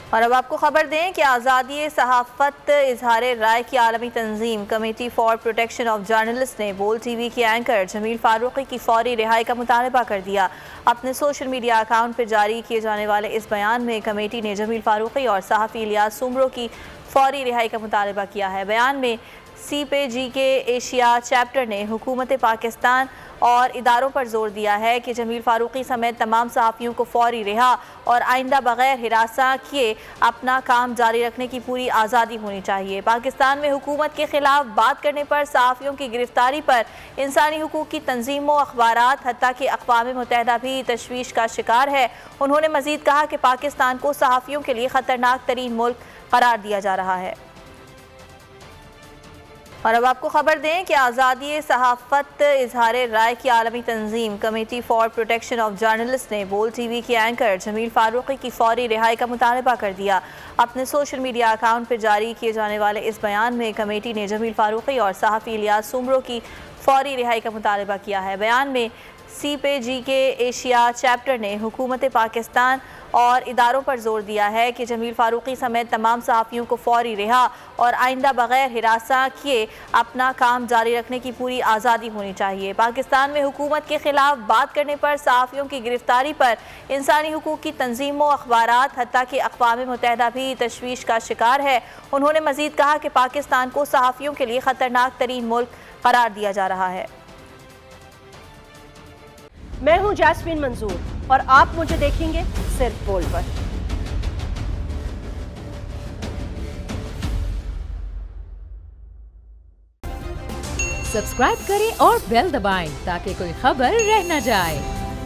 اور اب آپ کو خبر دیں کہ آزادی صحافت اظہار رائے کی عالمی تنظیم committee for protection of journalist نے بول ٹی وی کے اینکر جمیل فاروقی کی فوری رہائی کا مطالبہ کر دیا۔ اپنے سوشل میڈیا اکاؤنٹ پر جاری کیے جانے والے اس بیان میں کمیٹی نے جمیل فاروقی اور صحافی الیاس سومرو کی فوری رہائی کا مطالبہ کیا ہے۔ بیان میں سی پی جی کے ایشیا چیپٹر نے حکومت پاکستان اور اداروں پر زور دیا ہے کہ جمیل فاروقی سمیت تمام صحافیوں کو فوری رہا اور آئندہ بغیر ہراساں کیے اپنا کام جاری رکھنے کی پوری آزادی ہونی چاہیے۔ پاکستان میں حکومت کے خلاف بات کرنے پر صحافیوں کی گرفتاری پر انسانی حقوق کی تنظیموں، اخبارات، حتیٰ کہ اقوام متحدہ بھی تشویش کا شکار ہے۔ انہوں نے مزید کہا کہ پاکستان کو صحافیوں کے لیے خطرناک ترین ملک قرار دیا جا رہا ہے۔ اور اب آپ کو خبر دیں کہ آزادی صحافت اظہار رائے کی عالمی تنظیم committee for protection of journalist نے بول ٹی وی کے اینکر جمیل فاروقی کی فوری رہائی کا مطالبہ کر دیا۔ اپنے سوشل میڈیا اکاؤنٹ پر جاری کیے جانے والے اس بیان میں کمیٹی نے جمیل فاروقی اور صحافی الیاس سومرو کی فوری رہائی کا مطالبہ کیا ہے۔ بیان میں سی پی جی کے ایشیا چیپٹر نے حکومت پاکستان اور اداروں پر زور دیا ہے کہ جمیل فاروقی سمیت تمام صحافیوں کو فوری رہا اور آئندہ بغیر ہراساں کیے اپنا کام جاری رکھنے کی پوری آزادی ہونی چاہیے۔ پاکستان میں حکومت کے خلاف بات کرنے پر صحافیوں کی گرفتاری پر انسانی حقوق کی تنظیموں، اخبارات، حتیٰ کہ اقوام متحدہ بھی تشویش کا شکار ہے۔ انہوں نے مزید کہا کہ پاکستان کو صحافیوں کے لیے خطرناک ترین ملک قرار دیا جا رہا ہے۔ میں ہوں جاسمین منظور اور آپ مجھے دیکھیں گے صرف بول پر۔ سبسکرائب کریں اور بیل دبائیں تاکہ کوئی خبر رہ نہ جائے۔